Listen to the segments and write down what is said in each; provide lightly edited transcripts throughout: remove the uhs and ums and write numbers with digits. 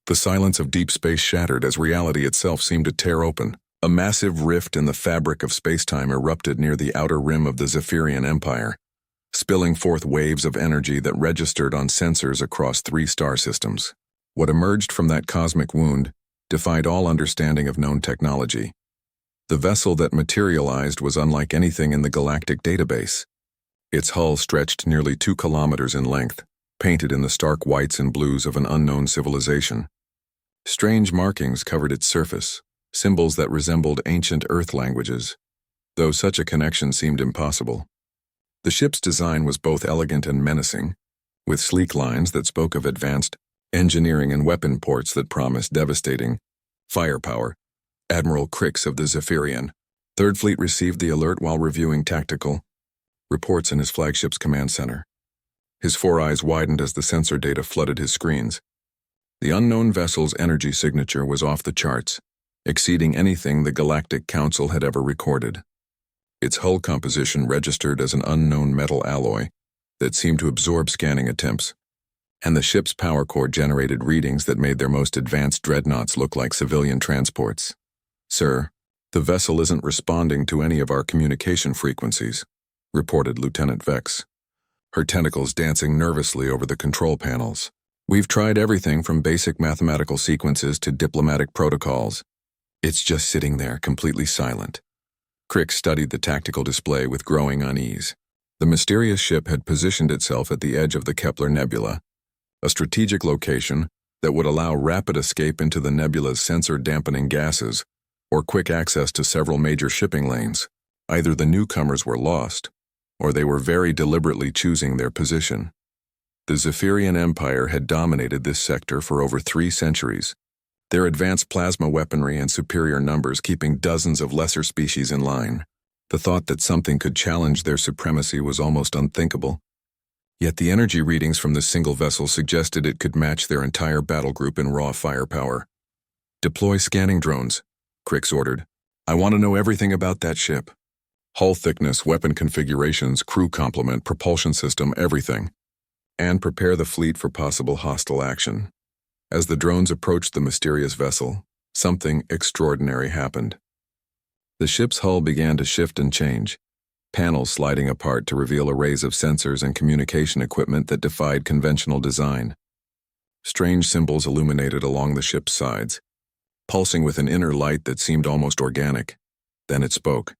The silence of deep space shattered as reality itself seemed to tear open. A massive rift in the fabric of spacetime erupted near the outer rim of the Zephyrian Empire, spilling forth waves of energy that registered on sensors across 3 star systems. What emerged from that cosmic wound defied all understanding of known technology. The vessel that materialized was unlike anything in the galactic database. Its hull stretched nearly 2 kilometers in length, painted in the stark whites and blues of an unknown civilization. Strange markings covered its surface, symbols that resembled ancient Earth languages, though such a connection seemed impossible. The ship's design was both elegant and menacing, with sleek lines that spoke of advanced engineering and weapon ports that promised devastating firepower. Admiral Crix of the Zephyrian Third Fleet received the alert while reviewing tactical reports in his flagship's command center. His 4 eyes widened as the sensor data flooded his screens. The unknown vessel's energy signature was off the charts, exceeding anything the Galactic Council had ever recorded. Its hull composition registered as an unknown metal alloy that seemed to absorb scanning attempts, and the ship's power core generated readings that made their most advanced dreadnoughts look like civilian transports. "Sir, the vessel isn't responding to any of our communication frequencies," reported Lieutenant Vex, her tentacles dancing nervously over the control panels. "We've tried everything from basic mathematical sequences to diplomatic protocols. It's just sitting there, completely silent." Crix studied the tactical display with growing unease. The mysterious ship had positioned itself at the edge of the Kepler Nebula, a strategic location that would allow rapid escape into the nebula's sensor-dampening gases or quick access to several major shipping lanes. Either the newcomers were lost, or they were very deliberately choosing their position. The Zephyrian Empire had dominated this sector for over 3 centuries, their advanced plasma weaponry and superior numbers keeping dozens of lesser species in line. The thought that something could challenge their supremacy was almost unthinkable. Yet the energy readings from this single vessel suggested it could match their entire battle group in raw firepower. "Deploy scanning drones," Crix ordered. "I want to know everything about that ship. Hull thickness, weapon configurations, crew complement, propulsion system, everything. And prepare the fleet for possible hostile action." As the drones approached the mysterious vessel, something extraordinary happened. The ship's hull began to shift and change, panels sliding apart to reveal arrays of sensors and communication equipment that defied conventional design. Strange symbols illuminated along the ship's sides, pulsing with an inner light that seemed almost organic. Then it spoke.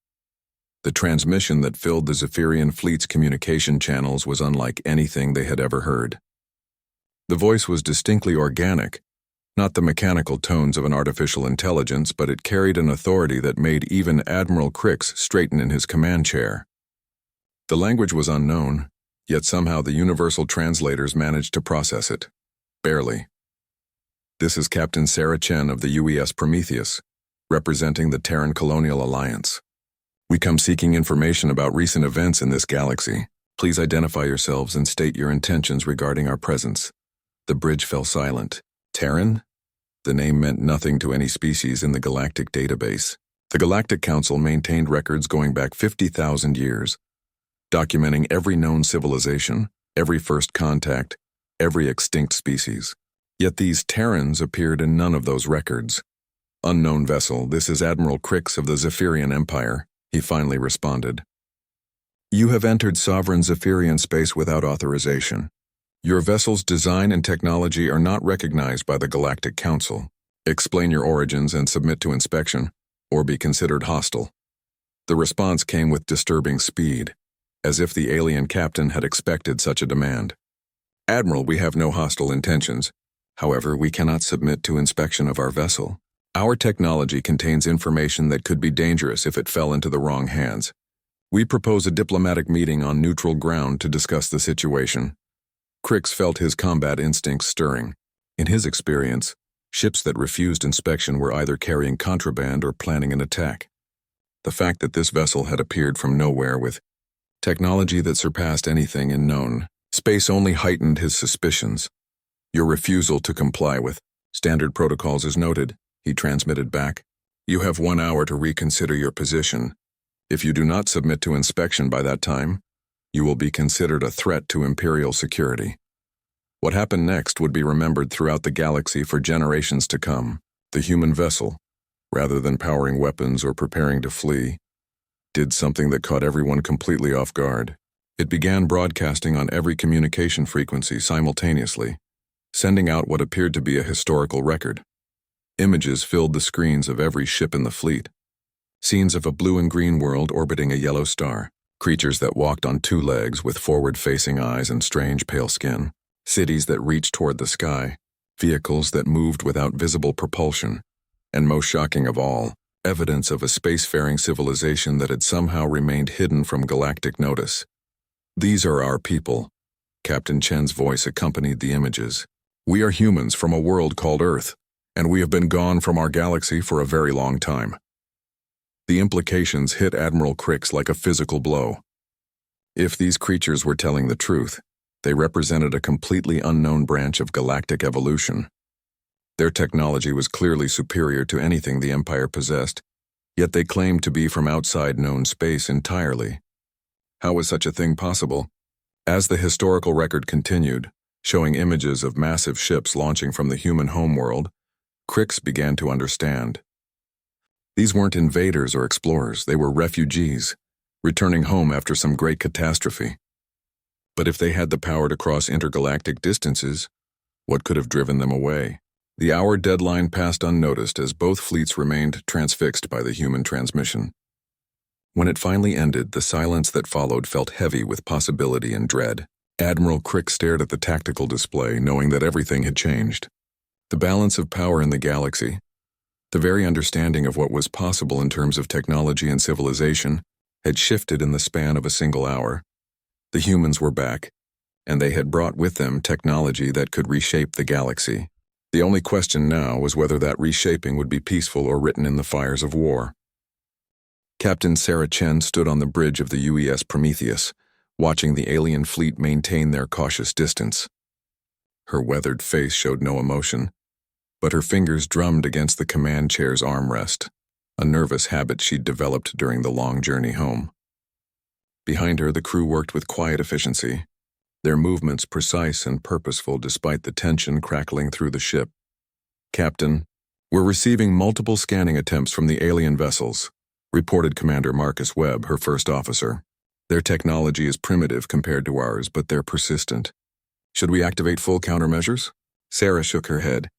The transmission that filled the Zephyrian fleet's communication channels was unlike anything they had ever heard. The voice was distinctly organic, not the mechanical tones of an artificial intelligence, but it carried an authority that made even Admiral Crix straighten in his command chair. The language was unknown, yet somehow the universal translators managed to process it. Barely. "This is Captain Sarah Chen of the UES Prometheus, representing the Terran Colonial Alliance. We come seeking information about recent events in this galaxy. Please identify yourselves and state your intentions regarding our presence." The bridge fell silent. Terran? The name meant nothing to any species in the galactic database. The Galactic Council maintained records going back 50,000 years, documenting every known civilization, every first contact, every extinct species. Yet these Terrans appeared in none of those records. "Unknown vessel, this is Admiral Crix of the Zephyrian Empire," he finally responded. "You have entered sovereign Zephyrian space without authorization. Your vessel's design and technology are not recognized by the Galactic Council. Explain your origins and submit to inspection, or be considered hostile." The response came with disturbing speed, as if the alien captain had expected such a demand. "Admiral, we have no hostile intentions. However, we cannot submit to inspection of our vessel. Our technology contains information that could be dangerous if it fell into the wrong hands. We propose a diplomatic meeting on neutral ground to discuss the situation." Crix felt his combat instincts stirring. In his experience, ships that refused inspection were either carrying contraband or planning an attack. The fact that this vessel had appeared from nowhere with technology that surpassed anything in known space only heightened his suspicions. "Your refusal to comply with standard protocols is noted," he transmitted back. "You have 1 hour to reconsider your position. If you do not submit to inspection by that time, you will be considered a threat to Imperial security." What happened next would be remembered throughout the galaxy for generations to come. The human vessel, rather than powering weapons or preparing to flee, did something that caught everyone completely off guard. It began broadcasting on every communication frequency simultaneously, sending out what appeared to be a historical record. Images filled the screens of every ship in the fleet. Scenes of a blue and green world orbiting a yellow star, creatures that walked on two legs with forward-facing eyes and strange pale skin, cities that reached toward the sky, vehicles that moved without visible propulsion, and most shocking of all, evidence of a spacefaring civilization that had somehow remained hidden from galactic notice. "These are our people," Captain Chen's voice accompanied the images. "We are humans from a world called Earth, and we have been gone from our galaxy for a very long time." The implications hit Admiral Crix like a physical blow. If these creatures were telling the truth, they represented a completely unknown branch of galactic evolution. Their technology was clearly superior to anything the Empire possessed, yet they claimed to be from outside known space entirely. How was such a thing possible? As the historical record continued, showing images of massive ships launching from the human homeworld, Crix began to understand. These weren't invaders or explorers, they were refugees, returning home after some great catastrophe. But if they had the power to cross intergalactic distances, what could have driven them away? The hour deadline passed unnoticed as both fleets remained transfixed by the human transmission. When it finally ended, the silence that followed felt heavy with possibility and dread. Admiral Crix stared at the tactical display, knowing that everything had changed. The balance of power in the galaxy, the very understanding of what was possible in terms of technology and civilization, had shifted in the span of a single hour. The humans were back, and they had brought with them technology that could reshape the galaxy. The only question now was whether that reshaping would be peaceful or written in the fires of war. Captain Sarah Chen stood on the bridge of the UES Prometheus, watching the alien fleet maintain their cautious distance. Her weathered face showed no emotion, but her fingers drummed against the command chair's armrest, a nervous habit she'd developed during the long journey home. Behind her, the crew worked with quiet efficiency, their movements precise and purposeful despite the tension crackling through the ship. "Captain, we're receiving multiple scanning attempts from the alien vessels," reported Commander Marcus Webb, her first officer. "Their technology is primitive compared to ours, but they're persistent. Should we activate full countermeasures?" Sarah shook her head.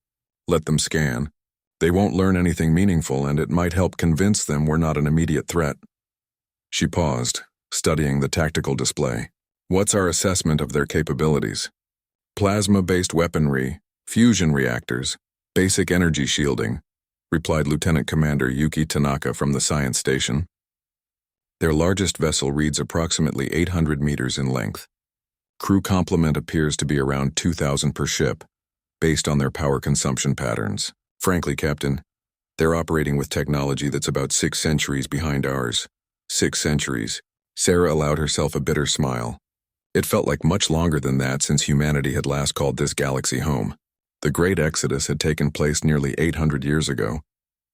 "Let them scan. They won't learn anything meaningful, and it might help convince them we're not an immediate threat." She paused, studying the tactical display. "What's our assessment of their capabilities?" "Plasma-based weaponry, fusion reactors, basic energy shielding," replied Lieutenant Commander Yuki Tanaka from the science station. "Their largest vessel reads approximately 800 meters in length. Crew complement appears to be around 2,000 per ship, based on their power consumption patterns. Frankly, Captain, they're operating with technology that's about 6 centuries behind ours." 6 centuries. Sarah allowed herself a bitter smile. It felt like much longer than that since humanity had last called this galaxy home. The Great Exodus had taken place nearly 800 years ago,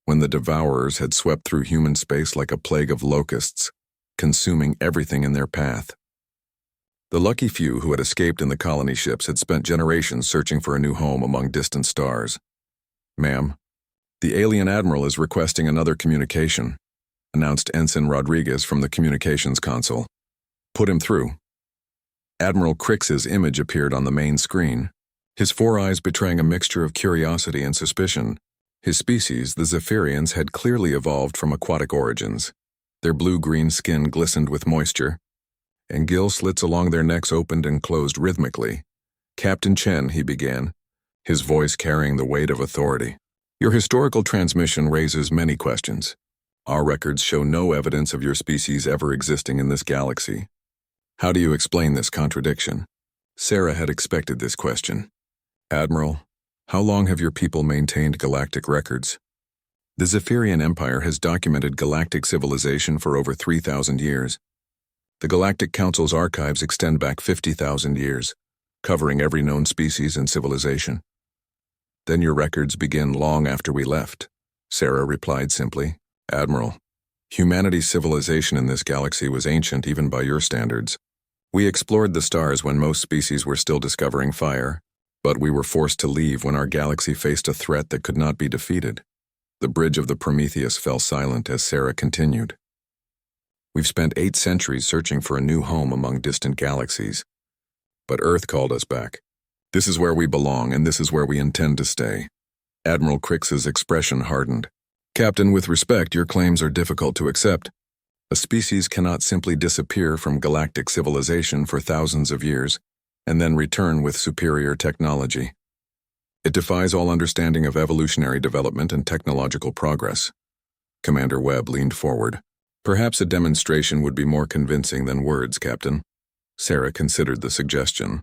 when the Devourers had swept through human space like a plague of locusts, consuming everything in their path. The lucky few who had escaped in the colony ships had spent generations searching for a new home among distant stars. "Ma'am, the alien admiral is requesting another communication," announced Ensign Rodriguez from the communications console. "Put him through." Admiral Crix's image appeared on the main screen, his 4 eyes betraying a mixture of curiosity and suspicion. His species, the Zephyrians, had clearly evolved from aquatic origins. Their blue-green skin glistened with moisture, and gill slits along their necks opened and closed rhythmically. "Captain Chen," he began, his voice carrying the weight of authority. "Your historical transmission raises many questions. Our records show no evidence of your species ever existing in this galaxy. How do you explain this contradiction?" Sarah had expected this question. "Admiral, how long have your people maintained galactic records?" "The Zephyrian Empire has documented galactic civilization for over 3,000 years. The Galactic Council's archives extend back 50,000 years, covering every known species and civilization." "Then your records begin long after we left," Sarah replied simply. "Admiral, humanity's civilization in this galaxy was ancient even by your standards. We explored the stars when most species were still discovering fire, But we were forced to leave when our galaxy faced a threat that could not be defeated. The bridge of the Prometheus fell silent as Sarah continued. We've spent 8 centuries searching for a new home among distant galaxies. But Earth called us back. This is where we belong, and this is where we intend to stay. Admiral Crix's expression hardened. Captain, with respect, your claims are difficult to accept. A species cannot simply disappear from galactic civilization for thousands of years and then return with superior technology. It defies all understanding of evolutionary development and technological progress. Commander Webb leaned forward. Perhaps a demonstration would be more convincing than words, Captain. Sarah considered the suggestion.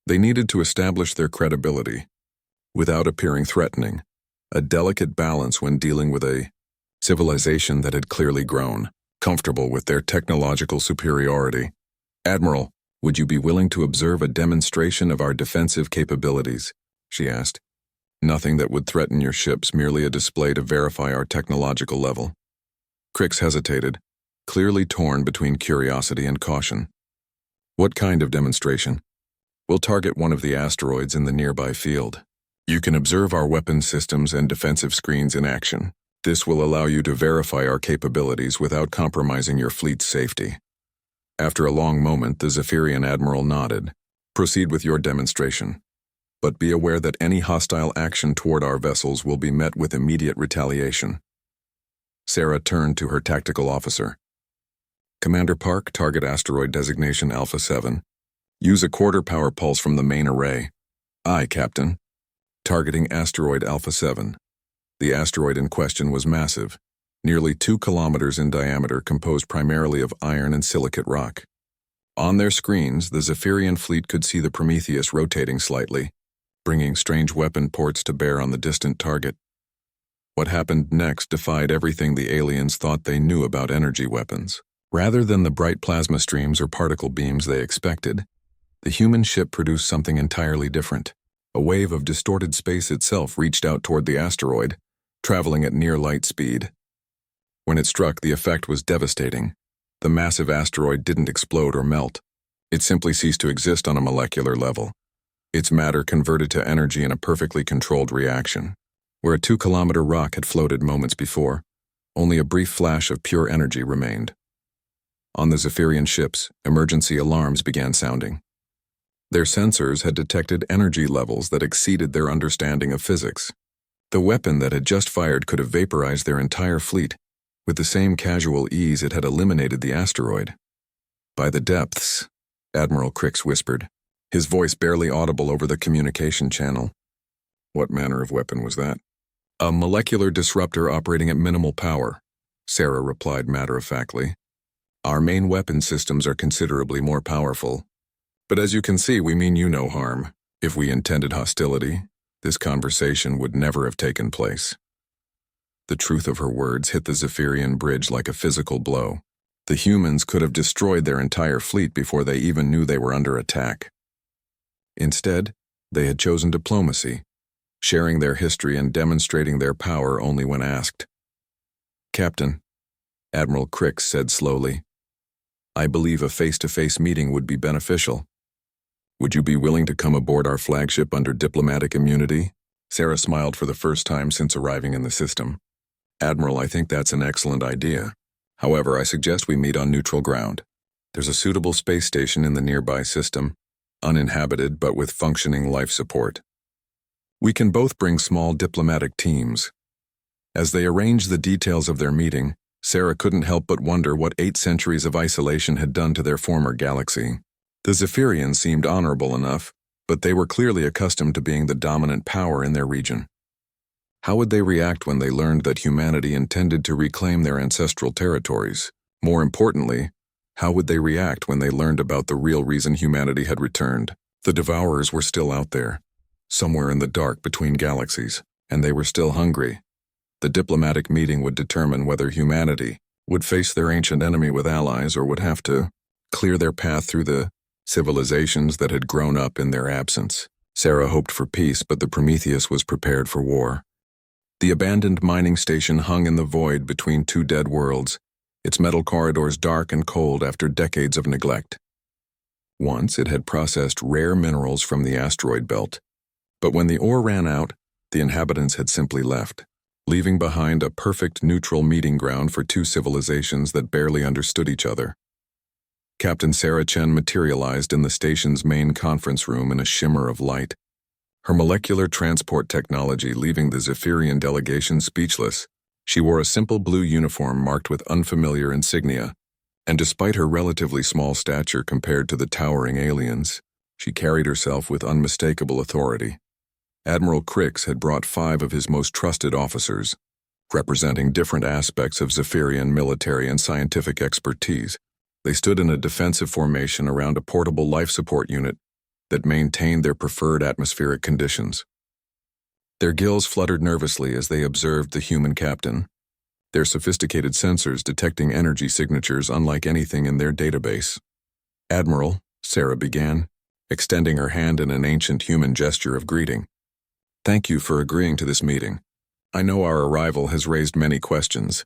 They needed to establish their credibility, without appearing threatening, a delicate balance when dealing with a civilization that had clearly grown, comfortable with their technological superiority. Admiral, would you be willing to observe a demonstration of our defensive capabilities? She asked. Nothing that would threaten your ships, merely a display to verify our technological level. Crix hesitated, clearly torn between curiosity and caution. What kind of demonstration? We'll target one of the asteroids in the nearby field. You can observe our weapon systems and defensive screens in action. This will allow you to verify our capabilities without compromising your fleet's safety. After a long moment, the Zephyrian admiral nodded. Proceed with your demonstration. But be aware that any hostile action toward our vessels will be met with immediate retaliation. Sarah turned to her tactical officer. Commander Park, target asteroid designation Alpha 7. Use a quarter power pulse from the main array. Aye, Captain. Targeting asteroid Alpha 7. The asteroid in question was massive, nearly 2 kilometers in diameter, composed primarily of iron and silicate rock. On their screens, the Zephyrian fleet could see the Prometheus rotating slightly, bringing strange weapon ports to bear on the distant target. What happened next defied everything the aliens thought they knew about energy weapons. Rather than the bright plasma streams or particle beams they expected, the human ship produced something entirely different. A wave of distorted space itself reached out toward the asteroid, traveling at near light speed. When it struck, the effect was devastating. The massive asteroid didn't explode or melt. It simply ceased to exist on a molecular level. Its matter converted to energy in a perfectly controlled reaction. Where a 2-kilometer rock had floated moments before, only a brief flash of pure energy remained. On the Zephyrian ships, emergency alarms began sounding. Their sensors had detected energy levels that exceeded their understanding of physics. The weapon that had just fired could have vaporized their entire fleet. With the same casual ease, it had eliminated the asteroid. By the depths, Admiral Crix whispered, his voice barely audible over the communication channel. What manner of weapon was that? A molecular disruptor operating at minimal power, Sarah replied matter-of-factly. Our main weapon systems are considerably more powerful. But as you can see, we mean you no harm. If we intended hostility, this conversation would never have taken place. The truth of her words hit the Zephyrian bridge like a physical blow. The humans could have destroyed their entire fleet before they even knew they were under attack. Instead, they had chosen diplomacy, sharing their history and demonstrating their power only when asked. Captain, Admiral Crix said slowly, I believe a face-to-face meeting would be beneficial. Would you be willing to come aboard our flagship under diplomatic immunity? Sarah smiled for the first time since arriving in the system. Admiral, I think that's an excellent idea. However, I suggest we meet on neutral ground. There's a suitable space station in the nearby system, uninhabited but with functioning life support. We can both bring small diplomatic teams. As they arranged the details of their meeting, Sarah couldn't help but wonder what 8 centuries of isolation had done to their former galaxy. The Zephyrians seemed honorable enough, but they were clearly accustomed to being the dominant power in their region. How would they react when they learned that humanity intended to reclaim their ancestral territories? More importantly, how would they react when they learned about the real reason humanity had returned? The Devourers were still out there, somewhere in the dark between galaxies, and they were still hungry. The diplomatic meeting would determine whether humanity would face their ancient enemy with allies or would have to clear their path through the civilizations that had grown up in their absence. Sarah hoped for peace, but the Prometheus was prepared for war. The abandoned mining station hung in the void between 2 dead worlds, its metal corridors dark and cold after decades of neglect. Once it had processed rare minerals from the asteroid belt, But when the ore ran out, the inhabitants had simply left, leaving behind a perfect neutral meeting ground for two civilizations that barely understood each other. Captain Sarah Chen materialized in the station's main conference room in a shimmer of light, her molecular transport technology leaving the Zephyrian delegation speechless. She wore a simple blue uniform marked with unfamiliar insignia, and despite her relatively small stature compared to the towering aliens, she carried herself with unmistakable authority. Admiral Crix had brought 5 of his most trusted officers, representing different aspects of Zephyrian military and scientific expertise. They stood in a defensive formation around a portable life support unit that maintained their preferred atmospheric conditions. Their gills fluttered nervously as they observed the human captain, their sophisticated sensors detecting energy signatures unlike anything in their database. "Admiral," Sarah began, extending her hand in an ancient human gesture of greeting. "Thank you for agreeing to this meeting. I know our arrival has raised many questions."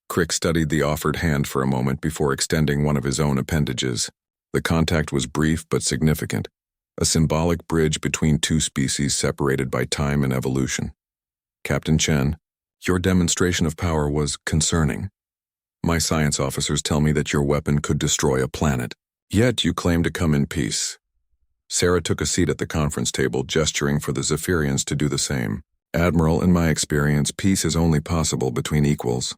Crick studied the offered hand for a moment before extending one of his own appendages. The contact was brief but significant, a symbolic bridge between two species separated by time and evolution. "Captain Chen, your demonstration of power was concerning. My science officers tell me that your weapon could destroy a planet, yet you claim to come in peace." Sarah took a seat at the conference table, gesturing for the Zephyrians to do the same. "Admiral, in my experience, peace is only possible between equals.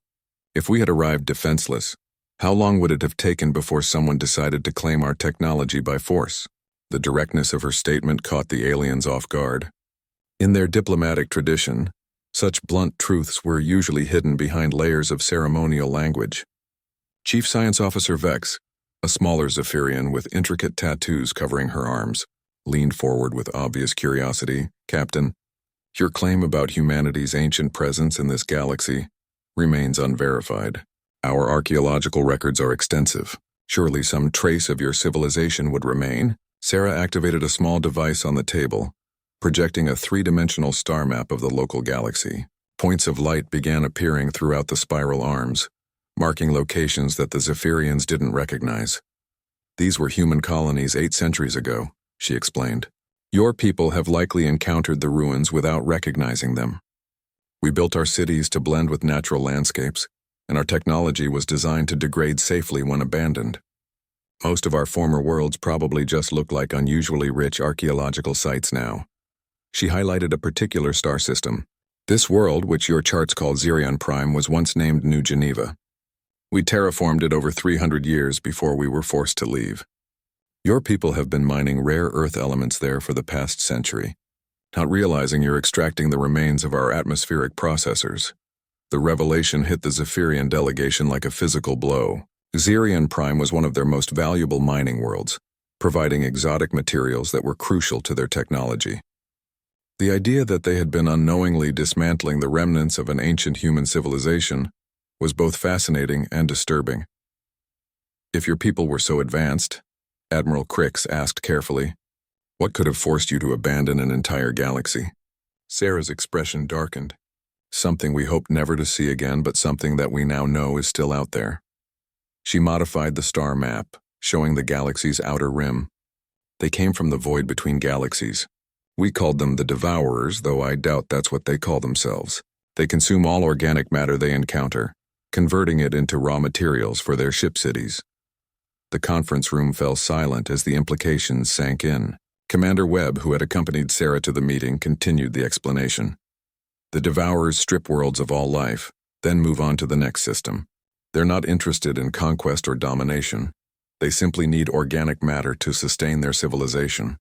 If we had arrived defenseless, how long would it have taken before someone decided to claim our technology by force?" The directness of her statement caught the aliens off guard. In their diplomatic tradition, such blunt truths were usually hidden behind layers of ceremonial language. Chief Science Officer Vex, a smaller Zephyrian with intricate tattoos covering her arms, leaned forward with obvious curiosity. "Captain, your claim about humanity's ancient presence in this galaxy remains unverified. Our archaeological records are extensive. Surely some trace of your civilization would remain." Sarah activated a small device on the table, projecting a 3-dimensional star map of the local galaxy. Points of light began appearing throughout the spiral arms, marking locations that the Zephyrians didn't recognize. "These were human colonies 8 centuries ago," she explained. "Your people have likely encountered the ruins without recognizing them. We built our cities to blend with natural landscapes, and our technology was designed to degrade safely when abandoned. Most of our former worlds probably just look like unusually rich archaeological sites now." She highlighted a particular star system. "This world, which your charts call Xerion Prime, was once named New Geneva. We terraformed it over 300 years before we were forced to leave. Your people have been mining rare earth elements there for the past century, not realizing you're extracting the remains of our atmospheric processors." The revelation hit the Zephyrian delegation like a physical blow. Xerion Prime was one of their most valuable mining worlds, providing exotic materials that were crucial to their technology. The idea that they had been unknowingly dismantling the remnants of an ancient human civilization was both fascinating and disturbing. "If your people were so advanced," Admiral Crix asked carefully, "what could have forced you to abandon an entire galaxy?" Sarah's expression darkened. "Something we hoped never to see again, but something that we now know is still out there." She modified the star map, showing the galaxy's outer rim. "They came from the void between galaxies. We called them the Devourers, though I doubt that's what they call themselves. They consume all organic matter they encounter, converting it into raw materials for their ship cities." The conference room fell silent as the implications sank in. Commander Webb, who had accompanied Sarah to the meeting, continued the explanation. "The Devourers strip worlds of all life, then move on to the next system. They're not interested in conquest or domination. They simply need organic matter to sustain their civilization.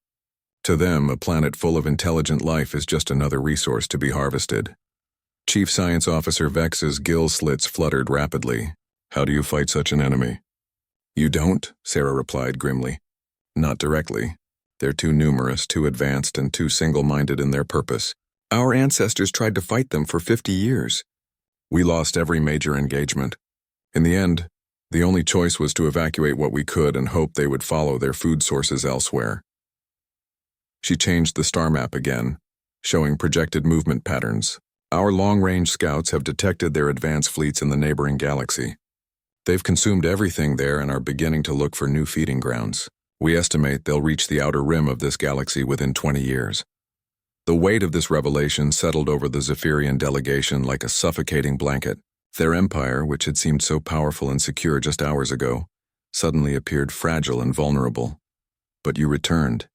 To them, a planet full of intelligent life is just another resource to be harvested." Chief Science Officer Vex's gill slits fluttered rapidly. "How do you fight such an enemy?" "You don't," Sarah replied grimly. "Not directly. They're too numerous, too advanced, and too single-minded in their purpose. Our ancestors tried to fight them for 50 years. We lost every major engagement. In the end, the only choice was to evacuate what we could and hope they would follow their food sources elsewhere." She changed the star map again, showing projected movement patterns. "Our long-range scouts have detected their advanced fleets in the neighboring galaxy. They've consumed everything there and are beginning to look for new feeding grounds. We estimate they'll reach the outer rim of this galaxy within 20 years. The weight of this revelation settled over the Zephyrian delegation like a suffocating blanket. Their empire, which had seemed so powerful and secure just hours ago, suddenly appeared fragile and vulnerable. "But you returned,"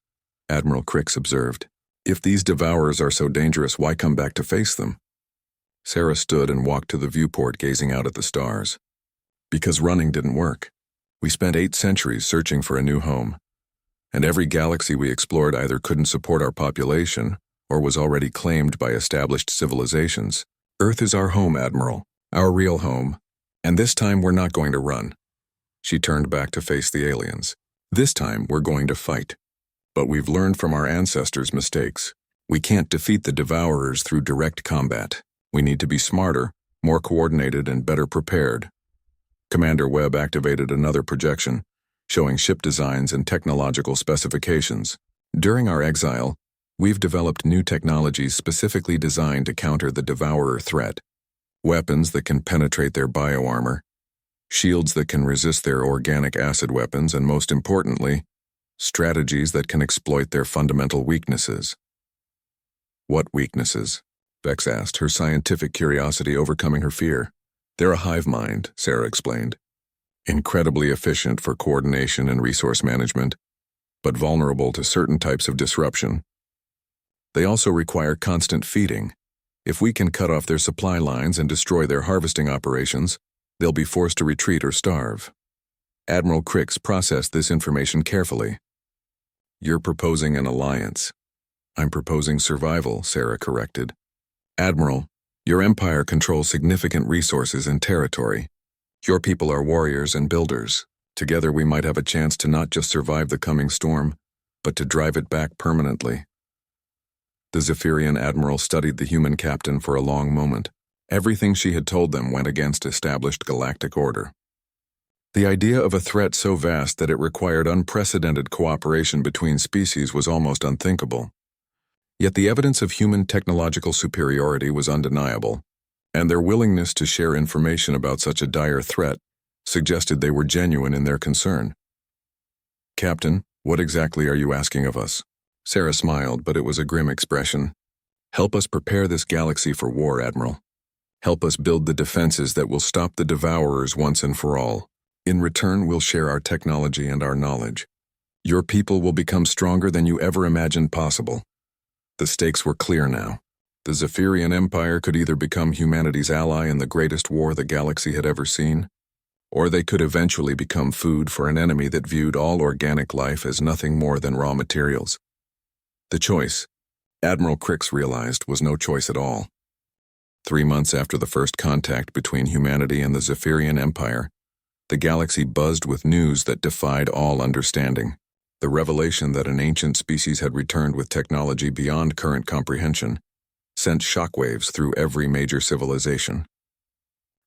Admiral Crix observed. "If these devourers are so dangerous, why come back to face them?" Sarah stood and walked to the viewport, gazing out at the stars. "Because running didn't work. We spent 8 centuries searching for a new home, and every galaxy we explored either couldn't support our population or was already claimed by established civilizations. Earth is our home, Admiral, our real home, and this time we're not going to run." She turned back to face the aliens. "This time we're going to fight. But we've learned from our ancestors' mistakes. We can't defeat the devourers through direct combat. We need to be smarter, more coordinated, and better prepared." Commander Webb activated another projection, showing ship designs and technological specifications. "During our exile, we've developed new technologies specifically designed to counter the devourer threat. Weapons that can penetrate their bioarmor, shields that can resist their organic acid weapons, and most importantly, strategies that can exploit their fundamental weaknesses." "What weaknesses?" Vex asked, her scientific curiosity overcoming her fear. "They're a hive mind," Sarah explained. "Incredibly efficient for coordination and resource management, but vulnerable to certain types of disruption. They also require constant feeding. If we can cut off their supply lines and destroy their harvesting operations, they'll be forced to retreat or starve." Admiral Crix processed this information carefully. "You're proposing an alliance." "I'm proposing survival," Sarah corrected. "Admiral, your empire controls significant resources and territory. Your people are warriors and builders. Together we might have a chance to not just survive the coming storm, but to drive it back permanently." The Zephyrian admiral studied the human captain for a long moment. Everything she had told them went against established galactic order. The idea of a threat so vast that it required unprecedented cooperation between species was almost unthinkable. Yet the evidence of human technological superiority was undeniable, and their willingness to share information about such a dire threat suggested they were genuine in their concern. "Captain, what exactly are you asking of us?" Sarah smiled, but it was a grim expression. "Help us prepare this galaxy for war, Admiral. Help us build the defenses that will stop the devourers once and for all. In return, we'll share our technology and our knowledge. Your people will become stronger than you ever imagined possible." The stakes were clear now. The Zephyrian Empire could either become humanity's ally in the greatest war the galaxy had ever seen, or they could eventually become food for an enemy that viewed all organic life as nothing more than raw materials. The choice, Admiral Crix realized, was no choice at all. 3 months after the first contact between humanity and the Zephyrian Empire, the galaxy buzzed with news that defied all understanding. The revelation that an ancient species had returned with technology beyond current comprehension sent shockwaves through every major civilization.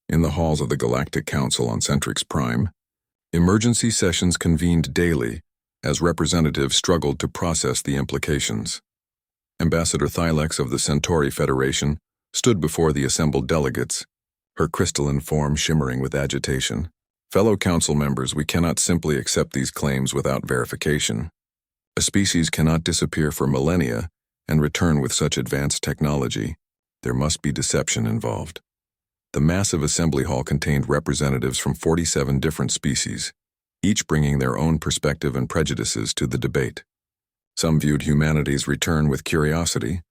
In the halls of the Galactic Council on Centrix Prime, emergency sessions convened daily as representatives struggled to process the implications. Ambassador Thylex of the Centauri Federation stood before the assembled delegates, her crystalline form shimmering with agitation. "Fellow council members, we cannot simply accept these claims without verification. A species cannot disappear for millennia and return with such advanced technology. There must be deception involved." The massive assembly hall contained representatives from 47 different species, each bringing their own perspective and prejudices to the debate. Some viewed humanity's return with curiosity,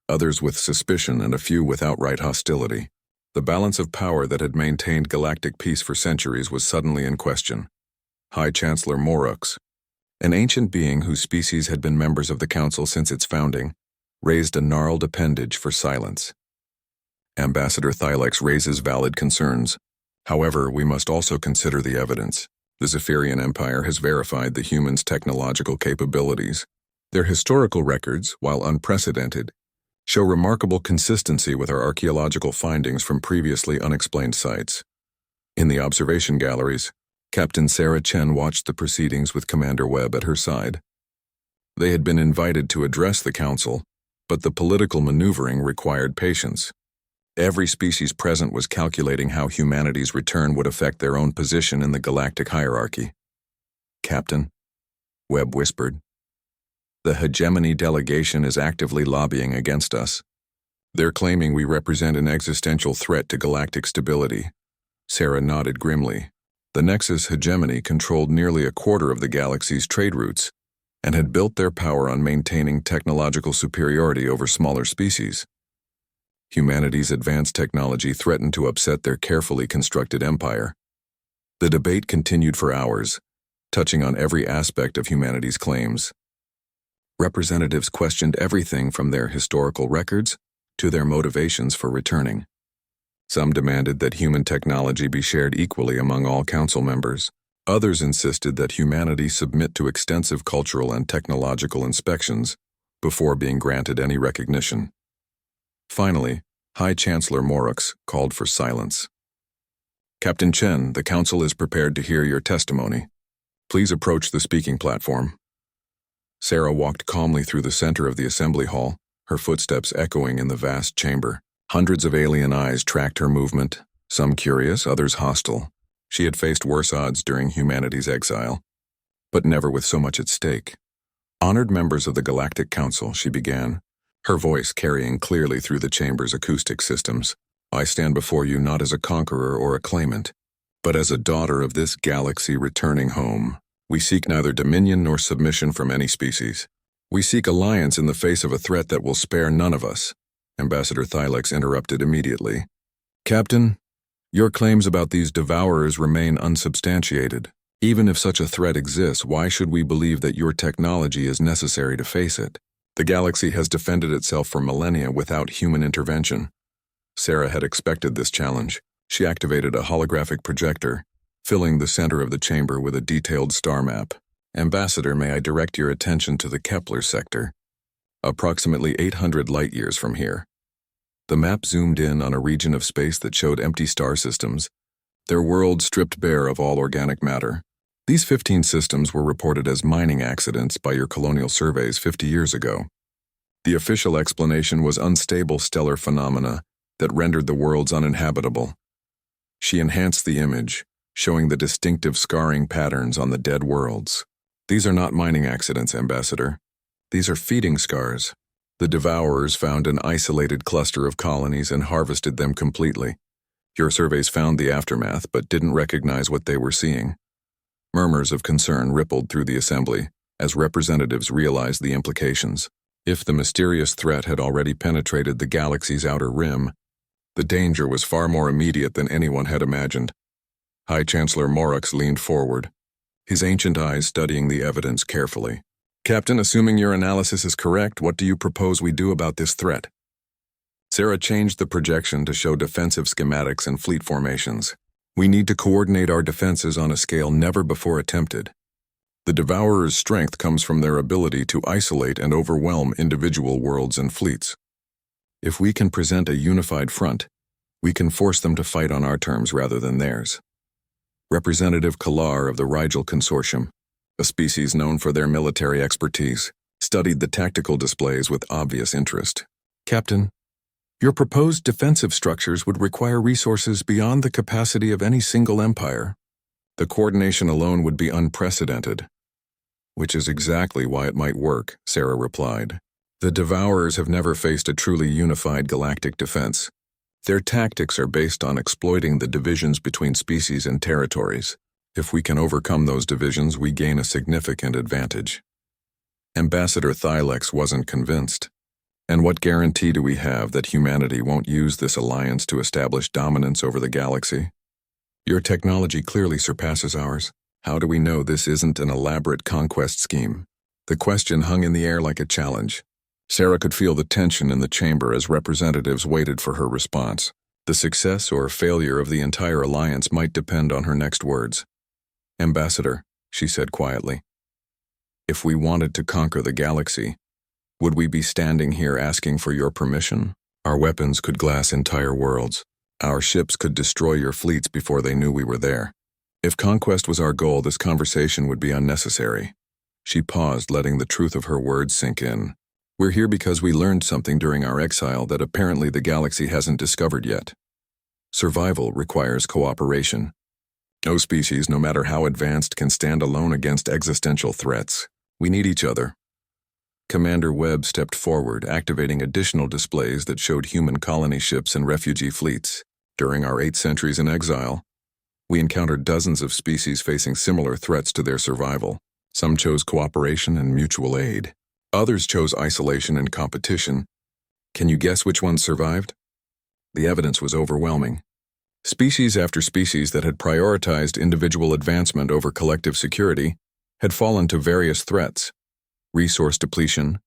others with suspicion, and a few with outright hostility. The balance of power that had maintained galactic peace for centuries was suddenly in question. High Chancellor Orcs, an ancient being whose species had been members of the Council since its founding, raised a gnarled appendage for silence. Ambassador Thylex raises valid concerns. However, we must also consider the evidence. The Zephyrian Empire has verified the humans' technological capabilities. Their historical records, while unprecedented, show remarkable consistency with our archaeological findings from previously unexplained sites. In the observation galleries, Captain Sarah Chen watched the proceedings with Commander Webb at her side. They had been invited to address the Council, but the political maneuvering required patience. Every species present was calculating how humanity's return would affect their own position in the galactic hierarchy. "Captain," Webb whispered, The hegemony delegation is actively lobbying against us. They're claiming we represent an existential threat to galactic stability. Sarah nodded grimly. The Nexus hegemony controlled nearly a quarter of the galaxy's trade routes and had built their power on maintaining technological superiority over smaller species. Humanity's advanced technology threatened to upset their carefully constructed empire. The debate continued for hours, touching on every aspect of humanity's claims. Representatives questioned everything from their historical records to their motivations for returning. Some demanded that human technology be shared equally among all council members. Others insisted that humanity submit to extensive cultural and technological inspections before being granted any recognition. Finally, High Chancellor Orcs called for silence. Captain Chen, the council is prepared to hear your testimony. Please approach the speaking platform. Sarah walked calmly through the center of the assembly hall, her footsteps echoing in the vast chamber. Hundreds of alien eyes tracked her movement, some curious, others hostile. She had faced worse odds during humanity's exile, but never with so much at stake. Honored members of the Galactic Council, she began, her voice carrying clearly through the chamber's acoustic systems. I stand before you not as a conqueror or a claimant, but as a daughter of this galaxy returning home. We seek neither dominion nor submission from any species. We seek alliance in the face of a threat that will spare none of us. Ambassador Thylex interrupted immediately. Captain, your claims about these devourers remain unsubstantiated. Even if such a threat exists, why should we believe that your technology is necessary to face it? The galaxy has defended itself for millennia without human intervention. Sarah had expected this challenge. She activated a holographic projector, filling the center of the chamber with a detailed star map. Ambassador, may I direct your attention to the Kepler sector, approximately 800 light-years from here. The map zoomed in on a region of space that showed empty star systems, their world stripped bare of all organic matter. These 15 systems were reported as mining accidents by your colonial surveys 50 years ago. The official explanation was unstable stellar phenomena that rendered the worlds uninhabitable. She enhanced the image, showing the distinctive scarring patterns on the dead worlds. These are not mining accidents, Ambassador. These are feeding scars. The devourers found an isolated cluster of colonies and harvested them completely. Your surveys found the aftermath but didn't recognize what they were seeing. Murmurs of concern rippled through the assembly as representatives realized the implications. If the mysterious threat had already penetrated the galaxy's outer rim, the danger was far more immediate than anyone had imagined. High Chancellor Morux leaned forward, his ancient eyes studying the evidence carefully. Captain, assuming your analysis is correct, what do you propose we do about this threat? Sarah changed the projection to show defensive schematics and fleet formations. We need to coordinate our defenses on a scale never before attempted. The Devourer's strength comes from their ability to isolate and overwhelm individual worlds and fleets. If we can present a unified front, we can force them to fight on our terms rather than theirs. Representative Kalar of the Rigel Consortium, a species known for their military expertise, studied the tactical displays with obvious interest. Captain, your proposed defensive structures would require resources beyond the capacity of any single empire. The coordination alone would be unprecedented. Which is exactly why it might work, Sarah replied. The Devourers have never faced a truly unified galactic defense. Their tactics are based on exploiting the divisions between species and territories. If we can overcome those divisions, we gain a significant advantage. Ambassador Thylex wasn't convinced. And what guarantee do we have that humanity won't use this alliance to establish dominance over the galaxy? Your technology clearly surpasses ours. How do we know this isn't an elaborate conquest scheme? The question hung in the air like a challenge. Sarah could feel the tension in the chamber as representatives waited for her response. The success or failure of the entire alliance might depend on her next words. Ambassador, she said quietly, if we wanted to conquer the galaxy, would we be standing here asking for your permission? Our weapons could glass entire worlds. Our ships could destroy your fleets before they knew we were there. If conquest was our goal, this conversation would be unnecessary. She paused, letting the truth of her words sink in. We're here because we learned something during our exile that apparently the galaxy hasn't discovered yet. Survival requires cooperation. No species, no matter how advanced, can stand alone against existential threats. We need each other. Commander Webb stepped forward, activating additional displays that showed human colony ships and refugee fleets. During our 8 centuries in exile, we encountered dozens of species facing similar threats to their survival. Some chose cooperation and mutual aid. Others chose isolation and competition. Can you guess which ones survived? The evidence was overwhelming. Species after species that had prioritized individual advancement over collective security had fallen to various threats: resource depletion,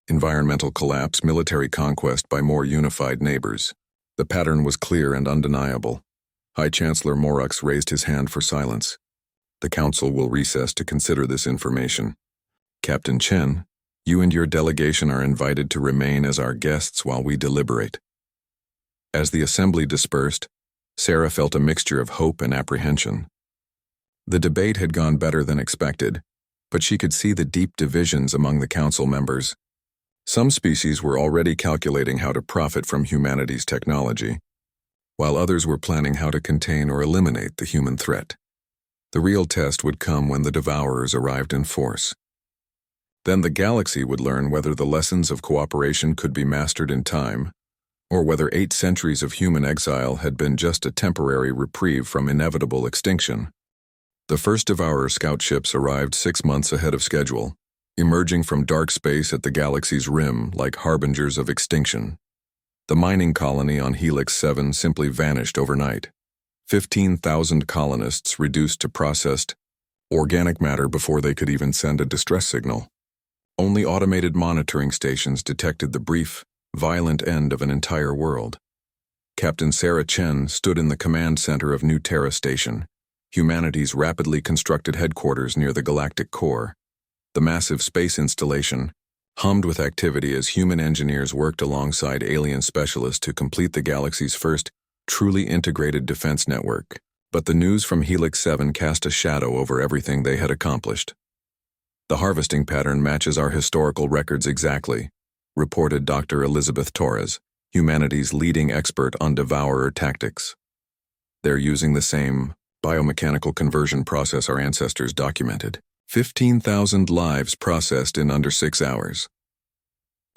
environmental collapse, military conquest by more unified neighbors. The pattern was clear and undeniable. High Chancellor Morux raised his hand for silence. The Council will recess to consider this information. Captain Chen, you and your delegation are invited to remain as our guests while we deliberate. As the assembly dispersed, Sarah felt a mixture of hope and apprehension. The debate had gone better than expected, but she could see the deep divisions among the council members. Some species were already calculating how to profit from humanity's technology, while others were planning how to contain or eliminate the human threat. The real test would come when the Devourers arrived in force. Then the galaxy would learn whether the lessons of cooperation could be mastered in time, or whether 8 centuries of human exile had been just a temporary reprieve from inevitable extinction. The first Devourer scout ships arrived 6 months ahead of schedule, emerging from dark space at the galaxy's rim like harbingers of extinction. The mining colony on Helix 7 simply vanished overnight. 15,000 colonists reduced to processed organic matter before they could even send a distress signal. Only automated monitoring stations detected the brief, violent end of an entire world. Captain Sarah Chen stood in the command center of New Terra Station, humanity's rapidly constructed headquarters near the galactic core. The massive space installation hummed with activity as human engineers worked alongside alien specialists to complete the galaxy's first truly integrated defense network. But the news from Helix 7 cast a shadow over everything they had accomplished. The harvesting pattern matches our historical records exactly, reported Dr. Elizabeth Torres, humanity's leading expert on devourer tactics. They're using the same biomechanical conversion process our ancestors documented. 15,000 lives processed in under 6 hours.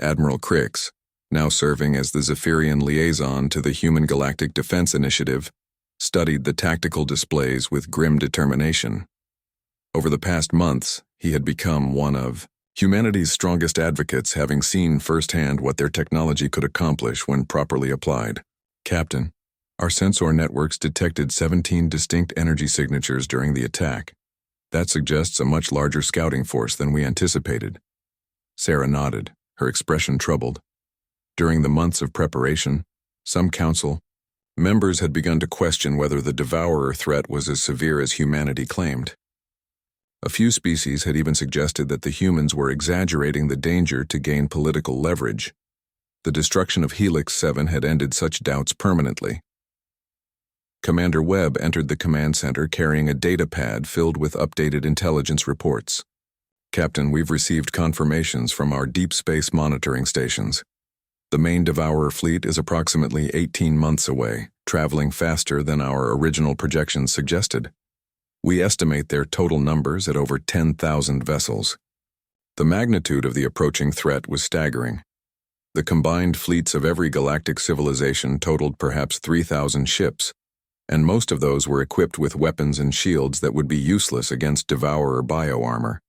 Admiral Crix, now serving as the Zephyrian liaison to the Human Galactic Defense Initiative, studied the tactical displays with grim determination. Over the past months, he had become one of humanity's strongest advocates, having seen firsthand what their technology could accomplish when properly applied. Captain, our sensor networks detected 17 distinct energy signatures during the attack. That suggests a much larger scouting force than we anticipated. Sarah nodded, her expression troubled. During the months of preparation, some council members had begun to question whether the devourer threat was as severe as humanity claimed. A few species had even suggested that the humans were exaggerating the danger to gain political leverage. The destruction of Helix 7 had ended such doubts permanently. Commander Webb entered the command center carrying a data pad filled with updated intelligence reports. Captain, we've received confirmations from our deep space monitoring stations. The main Devourer fleet is approximately 18 months away, traveling faster than our original projections suggested. We estimate their total numbers at over 10,000 vessels. The magnitude of the approaching threat was staggering. The combined fleets of every galactic civilization totaled perhaps 3,000 ships, and most of those were equipped with weapons and shields that would be useless against Devourer bioarmor.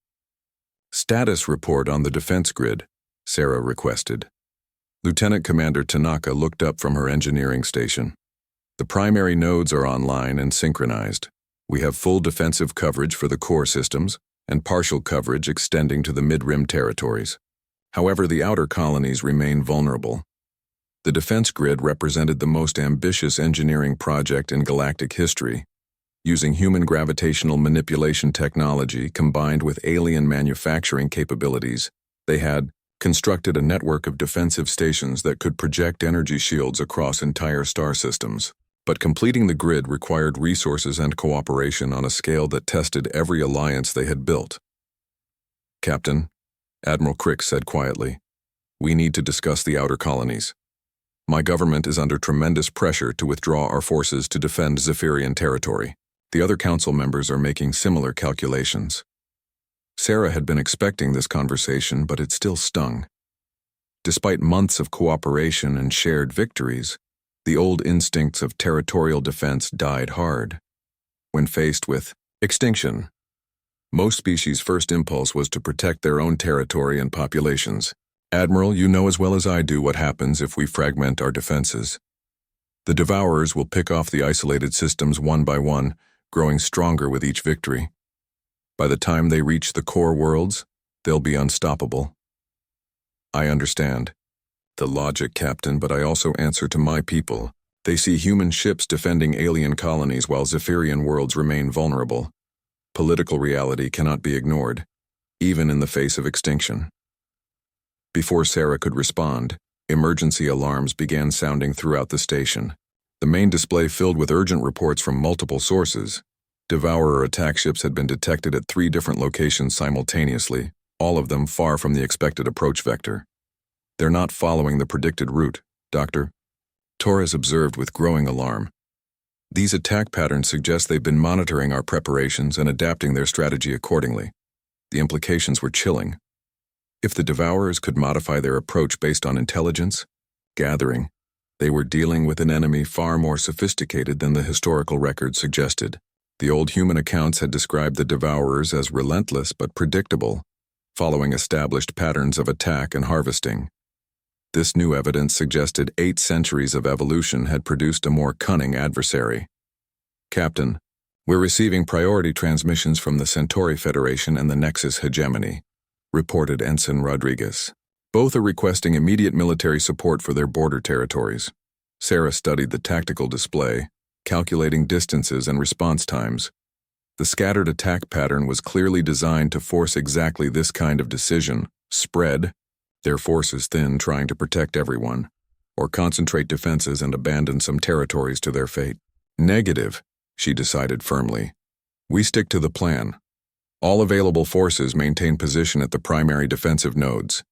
Status report on the defense grid, Sarah requested. Lieutenant Commander Tanaka looked up from her engineering station. The primary nodes are online and synchronized. We have full defensive coverage for the core systems and partial coverage extending to the mid-rim territories. However, the outer colonies remain vulnerable. The defense grid represented the most ambitious engineering project in galactic history. Using human gravitational manipulation technology combined with alien manufacturing capabilities, they had constructed a network of defensive stations that could project energy shields across entire star systems. But completing the grid required resources and cooperation on a scale that tested every alliance they had built. Captain, Admiral Crix said quietly, we need to discuss the outer colonies. My government is under tremendous pressure to withdraw our forces to defend Zephyrian territory. The other council members are making similar calculations. Sarah had been expecting this conversation, but it still stung. Despite months of cooperation and shared victories, the old instincts of territorial defense died hard. When faced with extinction, most species' first impulse was to protect their own territory and populations. Admiral, you know as well as I do what happens if we fragment our defenses. The Devourers will pick off the isolated systems one by one, growing stronger with each victory. By the time they reach the core worlds, they'll be unstoppable. I understand the logic, Captain, but I also answer to my people. They see human ships defending alien colonies while Zephyrian worlds remain vulnerable. Political reality cannot be ignored, even in the face of extinction. Before Sarah could respond, emergency alarms began sounding throughout the station. The main display filled with urgent reports from multiple sources. Devourer attack ships had been detected at 3 different locations simultaneously, all of them far from the expected approach vector. They're not following the predicted route, Doctor. Torres observed with growing alarm. These attack patterns suggest they've been monitoring our preparations and adapting their strategy accordingly. The implications were chilling. If the Devourers could modify their approach based on intelligence gathering, they were dealing with an enemy far more sophisticated than the historical record suggested. The old human accounts had described the Devourers as relentless but predictable, following established patterns of attack and harvesting. This new evidence suggested 8 centuries of evolution had produced a more cunning adversary. Captain, we're receiving priority transmissions from the Centauri Federation and the Nexus Hegemony, reported Ensign Rodriguez. Both are requesting immediate military support for their border territories. Sarah studied the tactical display, calculating distances and response times. The scattered attack pattern was clearly designed to force exactly this kind of decision: spread their forces thin, trying to protect everyone, or concentrate defenses and abandon some territories to their fate. Negative, she decided firmly. We stick to the plan. All available forces maintain position at the primary defensive nodes.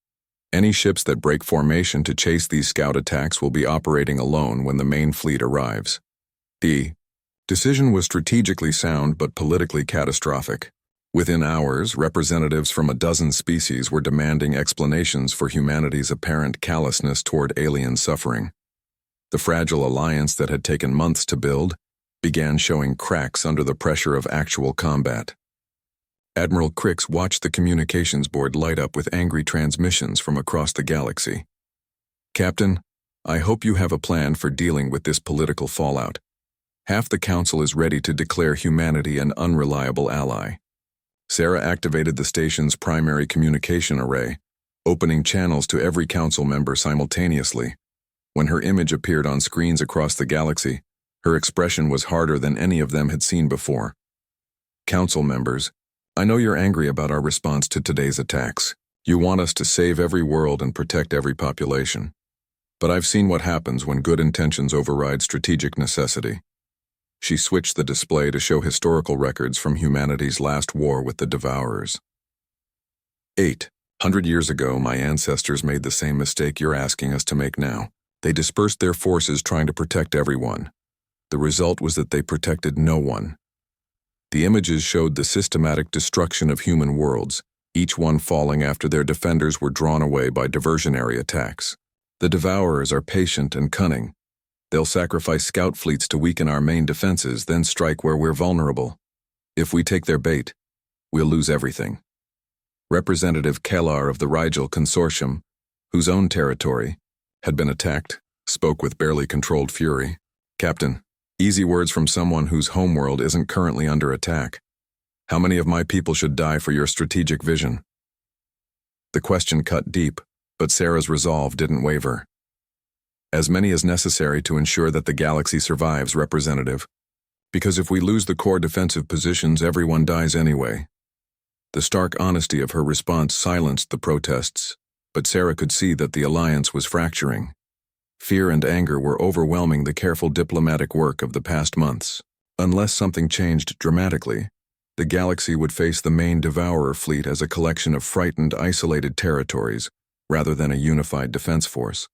Any ships that break formation to chase these scout attacks will be operating alone when the main fleet arrives. The decision was strategically sound but politically catastrophic. Within hours, representatives from a dozen species were demanding explanations for humanity's apparent callousness toward alien suffering. The fragile alliance that had taken months to build began showing cracks under the pressure of actual combat. Admiral Crix watched the communications board light up with angry transmissions from across the galaxy. Captain, I hope you have a plan for dealing with this political fallout. Half the Council is ready to declare humanity an unreliable ally. Sarah activated the station's primary communication array, opening channels to every Council member simultaneously. When her image appeared on screens across the galaxy, her expression was harder than any of them had seen before. Council members, I know you're angry about our response to today's attacks. You want us to save every world and protect every population. But I've seen what happens when good intentions override strategic necessity. She switched the display to show historical records from humanity's last war with the Devourers. 800 years ago, my ancestors made the same mistake you're asking us to make now. They dispersed their forces trying to protect everyone. The result was that they protected no one. The images showed the systematic destruction of human worlds, each one falling after their defenders were drawn away by diversionary attacks. The Devourers are patient and cunning. They'll sacrifice scout fleets to weaken our main defenses, then strike where we're vulnerable. If we take their bait, we'll lose everything. Representative Kellar of the Rigel Consortium, whose own territory had been attacked, spoke with barely controlled fury. Captain, easy words from someone whose homeworld isn't currently under attack. How many of my people should die for your strategic vision? The question cut deep, but Sarah's resolve didn't waver. As many as necessary to ensure that the galaxy survives, Representative. Because if we lose the core defensive positions, everyone dies anyway. The stark honesty of her response silenced the protests, but Sarah could see that the alliance was fracturing. Fear and anger were overwhelming the careful diplomatic work of the past months. Unless something changed dramatically, the galaxy would face the main Devourer fleet as a collection of frightened, isolated territories, rather than a unified defense force.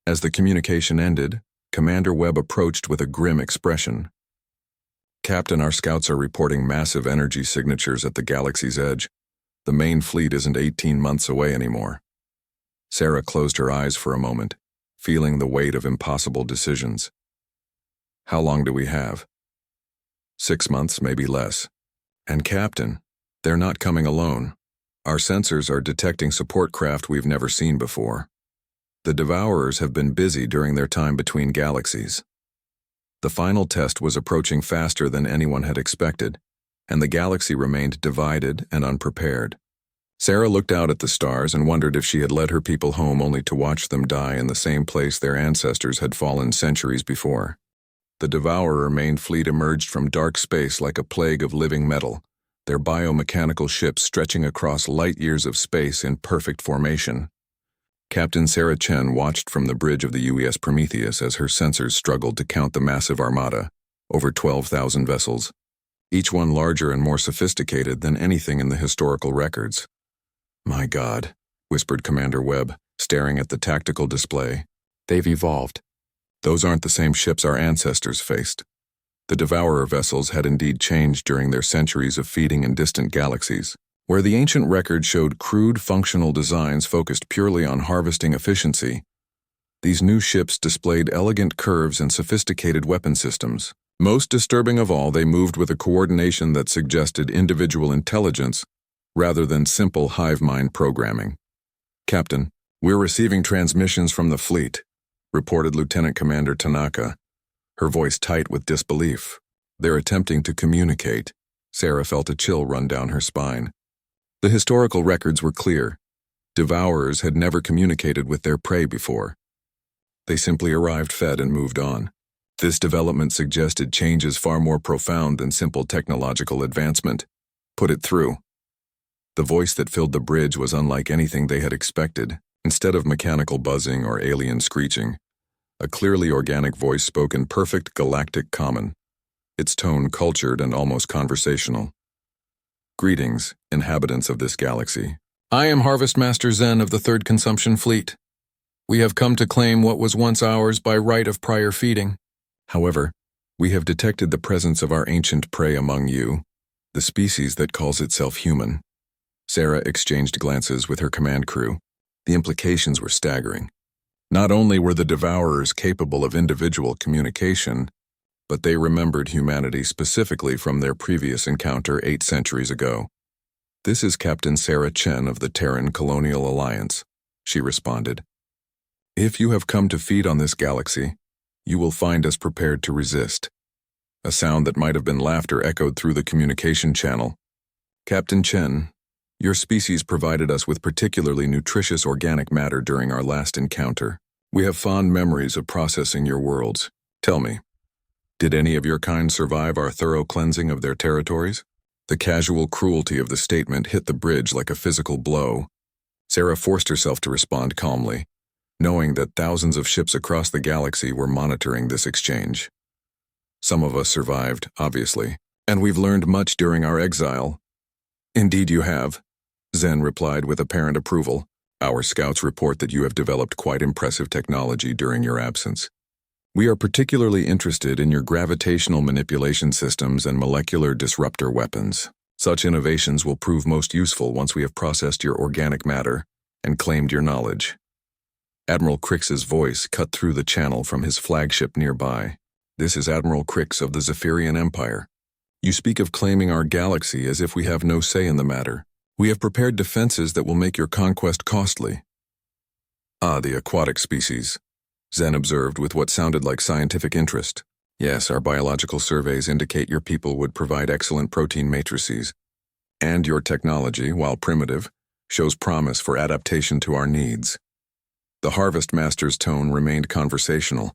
As the communication ended, Commander Webb approached with a grim expression. Captain, our scouts are reporting massive energy signatures at the galaxy's edge. The main fleet isn't 18 months away anymore. Sarah closed her eyes for a moment, feeling the weight of impossible decisions. How long do we have? 6 months, maybe less. And Captain, they're not coming alone. Our sensors are detecting support craft we've never seen before. The Devourers have been busy during their time between galaxies. The final test was approaching faster than anyone had expected, and the galaxy remained divided and unprepared. Sarah looked out at the stars and wondered if she had led her people home only to watch them die in the same place their ancestors had fallen centuries before. The Devourer main fleet emerged from dark space like a plague of living metal, their biomechanical ships stretching across light-years of space in perfect formation. Captain Sarah Chen watched from the bridge of the UES Prometheus as her sensors struggled to count the massive armada, over 12,000 vessels, each one larger and more sophisticated than anything in the historical records. "My God," whispered Commander Webb, staring at the tactical display. "They've evolved. Those aren't the same ships our ancestors faced." The Devourer vessels had indeed changed during their centuries of feeding in distant galaxies. Where the ancient record showed crude functional designs focused purely on harvesting efficiency, these new ships displayed elegant curves and sophisticated weapon systems. Most disturbing of all, they moved with a coordination that suggested individual intelligence rather than simple hive mind programming. "Captain, we're receiving transmissions from the fleet," reported Lieutenant Commander Tanaka, her voice tight with disbelief. "They're attempting to communicate." Sarah felt a chill run down her spine. The historical records were clear. Devourers had never communicated with their prey before. They simply arrived, fed, and moved on. This development suggested changes far more profound than simple technological advancement. "Put it through." The voice that filled the bridge was unlike anything they had expected. Instead of mechanical buzzing or alien screeching, a clearly organic voice spoke in perfect galactic common, its tone cultured and almost conversational. "Greetings, inhabitants of this galaxy. I am Harvest Master Zen of the Third Consumption Fleet. We have come to claim what was once ours by right of prior feeding. However, we have detected the presence of our ancient prey among you, the species that calls itself human." Sarah exchanged glances with her command crew. The implications were staggering. Not only were the Devourers capable of individual communication, but they remembered humanity specifically from their previous encounter 8 centuries ago. "This is Captain Sarah Chen of the Terran Colonial Alliance," she responded. "If you have come to feed on this galaxy, you will find us prepared to resist." A sound that might have been laughter echoed through the communication channel. "Captain Chen, your species provided us with particularly nutritious organic matter during our last encounter. We have fond memories of processing your worlds. Tell me, did any of your kind survive our thorough cleansing of their territories?" The casual cruelty of the statement hit the bridge like a physical blow. Sarah forced herself to respond calmly, knowing that thousands of ships across the galaxy were monitoring this exchange. "Some of us survived, obviously, and we've learned much during our exile." "Indeed you have," Zen replied with apparent approval. "Our scouts report that you have developed quite impressive technology during your absence. We are particularly interested in your gravitational manipulation systems and molecular disruptor weapons. Such innovations will prove most useful once we have processed your organic matter and claimed your knowledge." Admiral Crix's voice cut through the channel from his flagship nearby. "This is Admiral Crix of the Zephyrian Empire. You speak of claiming our galaxy as if we have no say in the matter. We have prepared defenses that will make your conquest costly." "Ah, the aquatic species," Zen observed with what sounded like scientific interest. "Yes, our biological surveys indicate your people would provide excellent protein matrices. And your technology, while primitive, shows promise for adaptation to our needs." The Harvest Master's tone remained conversational,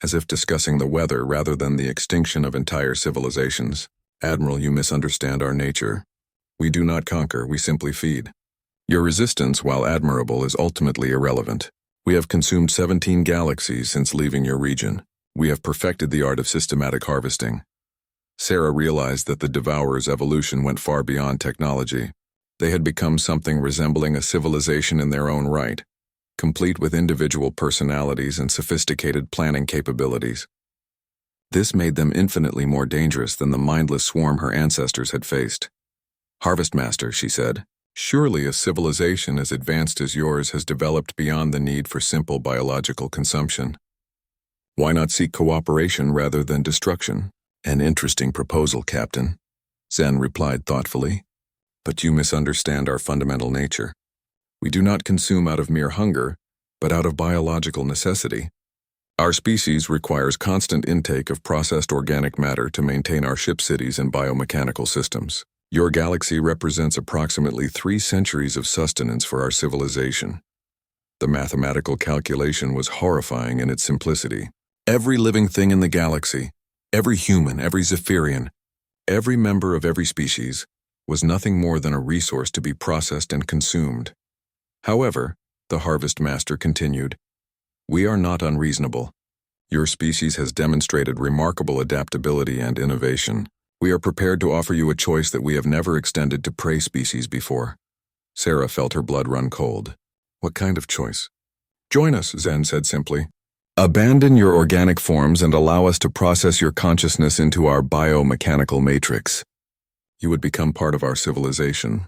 as if discussing the weather rather than the extinction of entire civilizations. "Admiral, you misunderstand our nature. We do not conquer, we simply feed. Your resistance, while admirable, is ultimately irrelevant. We have consumed 17 galaxies since leaving your region. We have perfected the art of systematic harvesting." Sarah realized that the Devourer's evolution went far beyond technology. They had become something resembling a civilization in their own right, complete with individual personalities and sophisticated planning capabilities. This made them infinitely more dangerous than the mindless swarm her ancestors had faced. "Harvest Master," she said, "surely a civilization as advanced as yours has developed beyond the need for simple biological consumption. Why not seek cooperation rather than destruction?" "An interesting proposal, Captain," Zen replied thoughtfully. "But you misunderstand our fundamental nature. We do not consume out of mere hunger, but out of biological necessity. Our species requires constant intake of processed organic matter to maintain our ship cities and biomechanical systems. Your galaxy represents approximately 3 centuries of sustenance for our civilization." The mathematical calculation was horrifying in its simplicity. Every living thing in the galaxy, every human, every Zephyrian, every member of every species, was nothing more than a resource to be processed and consumed. However, the Harvest Master continued, "We are not unreasonable. Your species has demonstrated remarkable adaptability and innovation. We are prepared to offer you a choice that we have never extended to prey species before." Sarah felt her blood run cold. "What kind of choice?" "Join us," Zen said simply. "Abandon your organic forms and allow us to process your consciousness into our biomechanical matrix. You would become part of our civilization,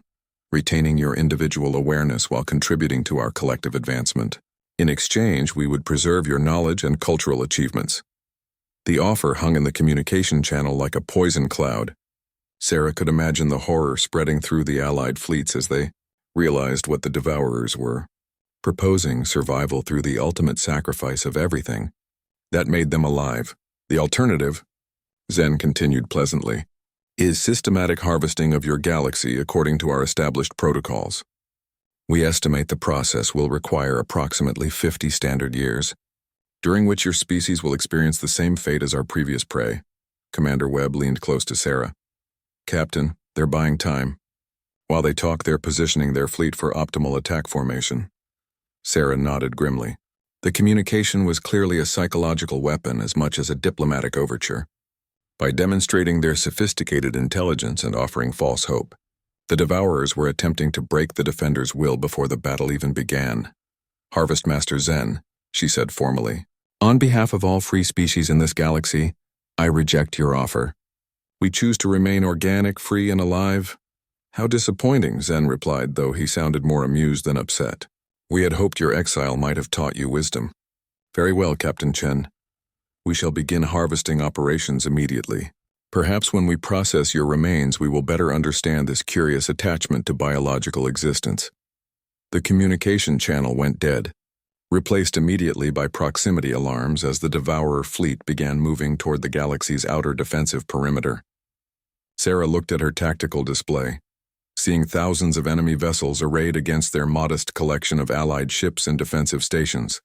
retaining your individual awareness while contributing to our collective advancement. In exchange, we would preserve your knowledge and cultural achievements." The offer hung in the communication channel like a poison cloud. Sarah could imagine the horror spreading through the Allied fleets as they realized what the Devourers were, proposing survival through the ultimate sacrifice of everything that made them alive. "The alternative," Zen continued pleasantly, "is systematic harvesting of your galaxy according to our established protocols. We estimate the process will require approximately 50 standard years, during which your species will experience the same fate as our previous prey." Commander Webb leaned close to Sarah. "Captain, they're buying time. While they talk, they're positioning their fleet for optimal attack formation." Sarah nodded grimly. The communication was clearly a psychological weapon as much as a diplomatic overture. By demonstrating their sophisticated intelligence and offering false hope, the Devourers were attempting to break the Defenders' will before the battle even began. "Harvest Master Zen," she said formally, "on behalf of all free species in this galaxy, I reject your offer. We choose to remain organic, free, and alive." "How disappointing," Zen replied, though he sounded more amused than upset. "We had hoped your exile might have taught you wisdom." "Very well, Captain Chen. We shall begin harvesting operations immediately. Perhaps when we process your remains, we will better understand this curious attachment to biological existence." The communication channel went dead, replaced immediately by proximity alarms as the Devourer fleet began moving toward the galaxy's outer defensive perimeter. Sarah looked at her tactical display, seeing thousands of enemy vessels arrayed against their modest collection of Allied ships and defensive stations.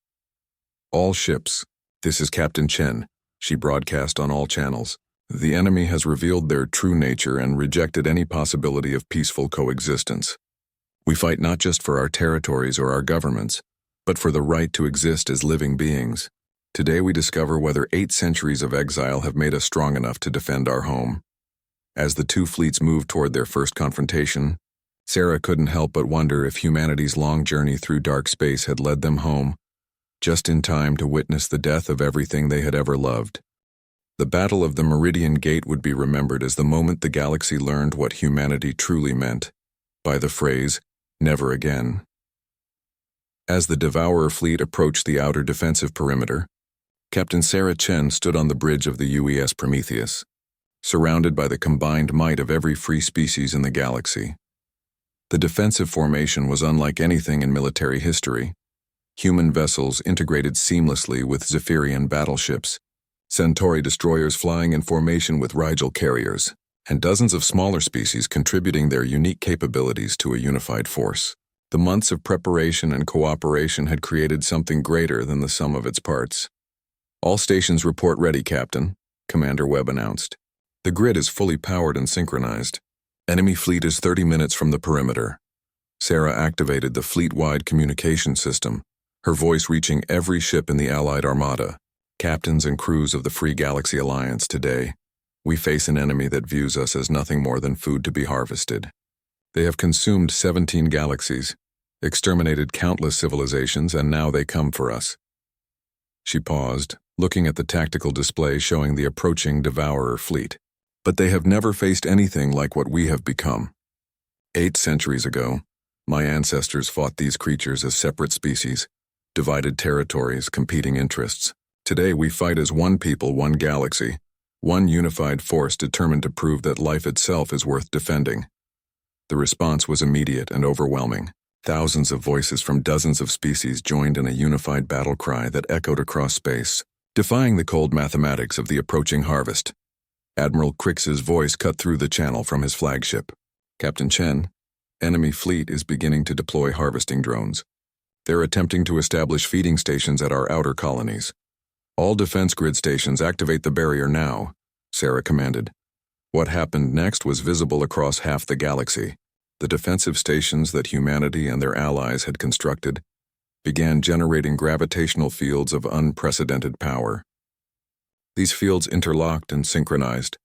"All ships, this is Captain Chen," she broadcast on all channels. "The enemy has revealed their true nature and rejected any possibility of peaceful coexistence. We fight not just for our territories or our governments, but for the right to exist as living beings. Today we discover whether 8 centuries of exile have made us strong enough to defend our home." As the two fleets moved toward their first confrontation, Sarah couldn't help but wonder if humanity's long journey through dark space had led them home, just in time to witness the death of everything they had ever loved. The Battle of the Meridian Gate would be remembered as the moment the galaxy learned what humanity truly meant, by the phrase, "never again." As the Devourer fleet approached the outer defensive perimeter, Captain Sarah Chen stood on the bridge of the UES Prometheus, surrounded by the combined might of every free species in the galaxy. The defensive formation was unlike anything in military history. Human vessels integrated seamlessly with Zephyrian battleships, Centauri destroyers flying in formation with Rigel carriers, and dozens of smaller species contributing their unique capabilities to a unified force. The months of preparation and cooperation had created something greater than the sum of its parts. "All stations report ready, Captain," Commander Webb announced. "The grid is fully powered and synchronized. Enemy fleet is 30 minutes from the perimeter." Sarah activated the fleet-wide communication system, her voice reaching every ship in the Allied Armada. "Captains and crews of the Free Galaxy Alliance, today, we face an enemy that views us as nothing more than food to be harvested. They have consumed 17 galaxies, exterminated countless civilizations, and now they come for us." She paused, looking at the tactical display showing the approaching Devourer fleet. But they have never faced anything like what we have become. 8 centuries ago, my ancestors fought these creatures as separate species, divided territories, competing interests. Today we fight as one people, one galaxy, one unified force determined to prove that life itself is worth defending. The response was immediate and overwhelming. Thousands of voices from dozens of species joined in a unified battle cry that echoed across space, defying the cold mathematics of the approaching harvest. Admiral Crix's voice cut through the channel from his flagship. Captain Chen, enemy fleet is beginning to deploy harvesting drones. They're attempting to establish feeding stations at our outer colonies. All defense grid stations activate the barrier now, Sarah commanded. What happened next was visible across half the galaxy. The defensive stations that humanity and their allies had constructed began generating gravitational fields of unprecedented power. These fields interlocked and synchronized,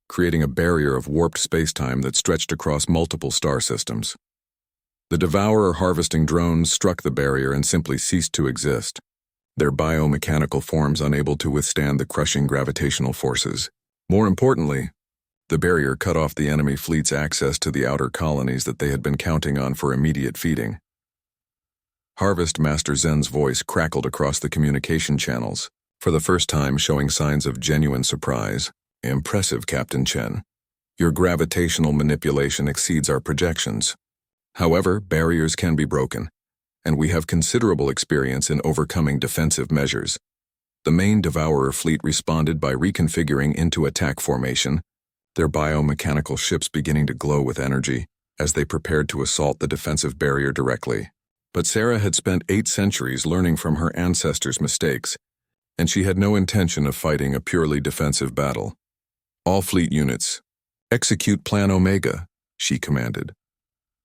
creating a barrier of warped spacetime that stretched across multiple star systems. The Devourer harvesting drones struck the barrier and simply ceased to exist, their biomechanical forms unable to withstand the crushing gravitational forces. More importantly, the barrier cut off the enemy fleet's access to the outer colonies that they had been counting on for immediate feeding. Harvest Master Zen's voice crackled across the communication channels, for the first time showing signs of genuine surprise. Impressive, Captain Chen. Your gravitational manipulation exceeds our projections. However, barriers can be broken, and we have considerable experience in overcoming defensive measures. The main Devourer fleet responded by reconfiguring into attack formation, their biomechanical ships beginning to glow with energy as they prepared to assault the defensive barrier directly. But Sarah had spent 8 centuries learning from her ancestors' mistakes, and she had no intention of fighting a purely defensive battle. All fleet units, execute Plan Omega, she commanded.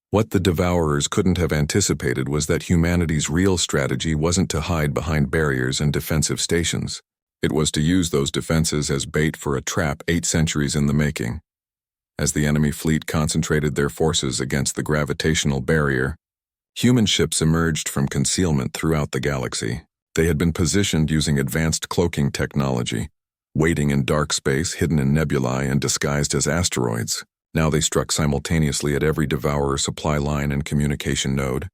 What the Devourers couldn't have anticipated was that humanity's real strategy wasn't to hide behind barriers and defensive stations. It was to use those defenses as bait for a trap 8 centuries in the making. As the enemy fleet concentrated their forces against the gravitational barrier, human ships emerged from concealment throughout the galaxy. They had been positioned using advanced cloaking technology, waiting in dark space, hidden in nebulae and disguised as asteroids. Now they struck simultaneously at every Devourer supply line and communication node.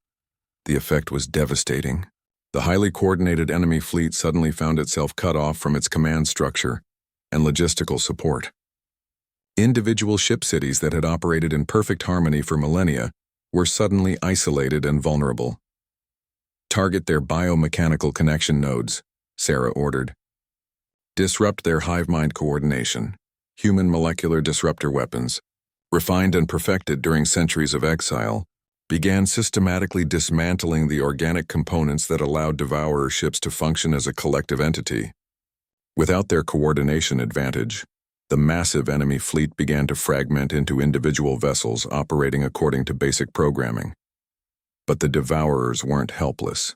The effect was devastating. The highly coordinated enemy fleet suddenly found itself cut off from its command structure and logistical support. Individual ship cities that had operated in perfect harmony for millennia were suddenly isolated and vulnerable. Target their biomechanical connection nodes, Sarah ordered. Disrupt their hive mind coordination. Human molecular disruptor weapons, refined and perfected during centuries of exile, began systematically dismantling the organic components that allowed Devourer ships to function as a collective entity. Without their coordination advantage, the massive enemy fleet began to fragment into individual vessels operating according to basic programming. But the Devourers weren't helpless.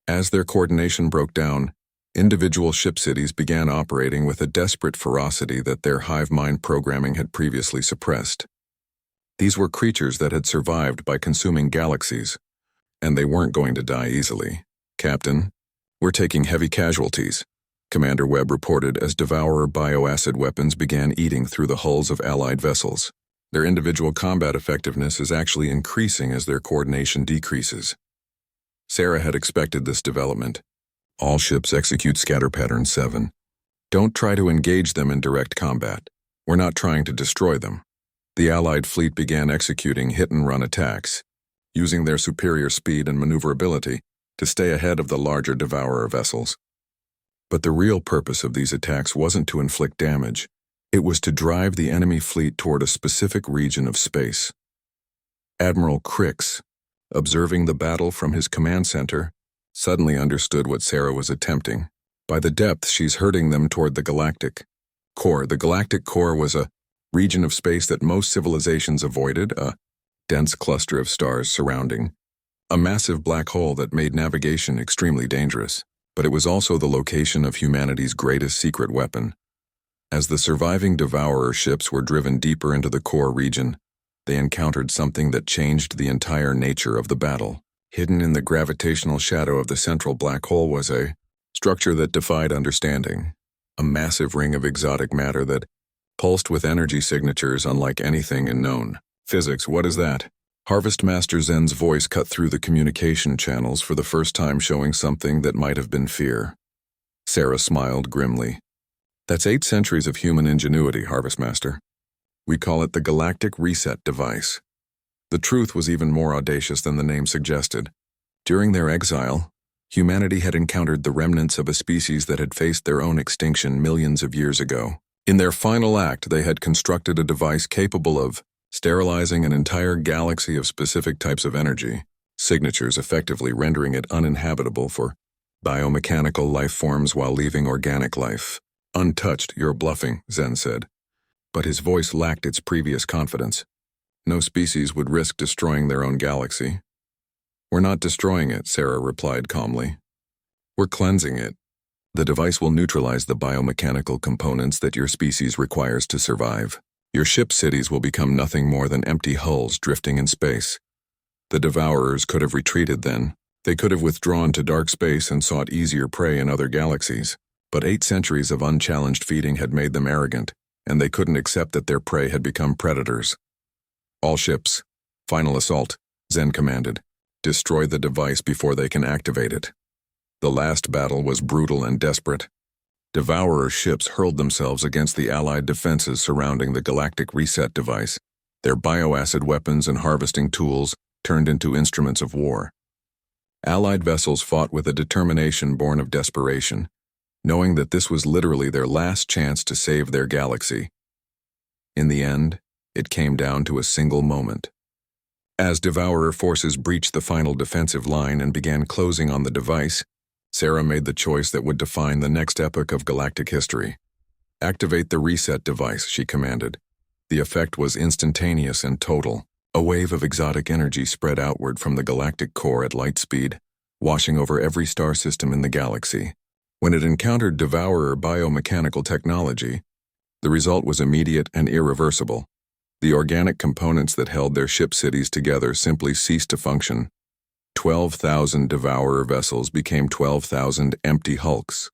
As their coordination broke down, individual ship cities began operating with a desperate ferocity that their hive mind programming had previously suppressed. These were creatures that had survived by consuming galaxies, and they weren't going to die easily. Captain, we're taking heavy casualties, Commander Webb reported as Devourer bioacid weapons began eating through the hulls of Allied vessels. Their individual combat effectiveness is actually increasing as their coordination decreases. Sarah had expected this development. All ships execute Scatter Pattern 7. Don't try to engage them in direct combat. We're not trying to destroy them. The Allied fleet began executing hit-and-run attacks, using their superior speed and maneuverability to stay ahead of the larger Devourer vessels. But the real purpose of these attacks wasn't to inflict damage. It was to drive the enemy fleet toward a specific region of space. Admiral Crix, observing the battle from his command center, suddenly understood what Sarah was attempting. By the depth, she's herding them toward the galactic core. The galactic core was a region of space that most civilizations avoided, a dense cluster of stars surrounding, a massive black hole that made navigation extremely dangerous. But it was also the location of humanity's greatest secret weapon. As the surviving Devourer ships were driven deeper into the core region, they encountered something that changed the entire nature of the battle. Hidden in the gravitational shadow of the central black hole was a structure that defied understanding, a massive ring of exotic matter that pulsed with energy signatures unlike anything in known physics. What is that? Harvest Master Zen's voice cut through the communication channels for the first time, showing something that might have been fear. Sarah smiled grimly. That's 8 centuries of human ingenuity, Harvest Master. We call it the Galactic Reset Device. The truth was even more audacious than the name suggested. During their exile, humanity had encountered the remnants of a species that had faced their own extinction millions of years ago. In their final act, they had constructed a device capable of sterilizing an entire galaxy of specific types of energy, signatures effectively rendering it uninhabitable for biomechanical life forms while leaving organic life untouched. You're bluffing, Zen said. But his voice lacked its previous confidence. No species would risk destroying their own galaxy. We're not destroying it, Sarah replied calmly. We're cleansing it. The device will neutralize the biomechanical components that your species requires to survive. Your ship cities will become nothing more than empty hulls drifting in space. The Devourers could have retreated then. They could have withdrawn to dark space and sought easier prey in other galaxies. But 8 centuries of unchallenged feeding had made them arrogant, and they couldn't accept that their prey had become predators. All ships, final assault, Zen commanded. Destroy the device before they can activate it. The last battle was brutal and desperate. Devourer ships hurled themselves against the Allied defenses surrounding the Galactic Reset Device. Their bioacid weapons and harvesting tools turned into instruments of war. Allied vessels fought with a determination born of desperation, knowing that this was literally their last chance to save their galaxy. In the end, it came down to a single moment. As Devourer forces breached the final defensive line and began closing on the device, Sarah made the choice that would define the next epoch of galactic history. Activate the reset device, she commanded. The effect was instantaneous and total. A wave of exotic energy spread outward from the galactic core at light speed, washing over every star system in the galaxy. When it encountered Devourer biomechanical technology, the result was immediate and irreversible. The organic components that held their ship cities together simply ceased to function. 12,000 Devourer vessels became 12,000 empty hulks,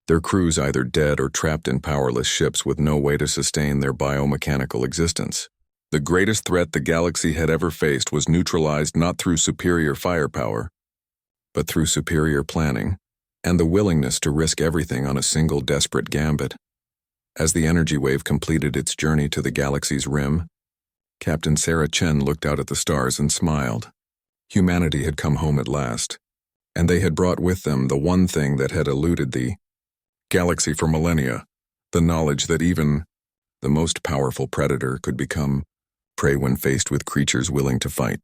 their crews either dead or trapped in powerless ships with no way to sustain their biomechanical existence. The greatest threat the galaxy had ever faced was neutralized not through superior firepower, but through superior planning and the willingness to risk everything on a single desperate gambit. As the energy wave completed its journey to the galaxy's rim, Captain Sarah Chen looked out at the stars and smiled. Humanity had come home at last, and they had brought with them the one thing that had eluded the galaxy for millennia, the knowledge that even the most powerful predator could become prey when faced with creatures willing to fight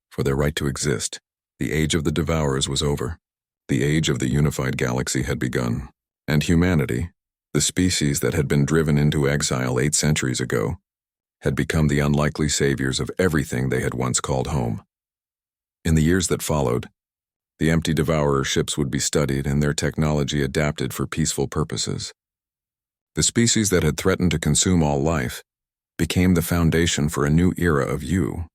for their right to exist. The age of the Devourers was over. The age of the unified galaxy had begun, and humanity, the species that had been driven into exile 8 centuries ago, had become the unlikely saviors of everything they had once called home. In the years that followed, the empty Devourer ships would be studied and their technology adapted for peaceful purposes. The species that had threatened to consume all life became the foundation for a new era of you,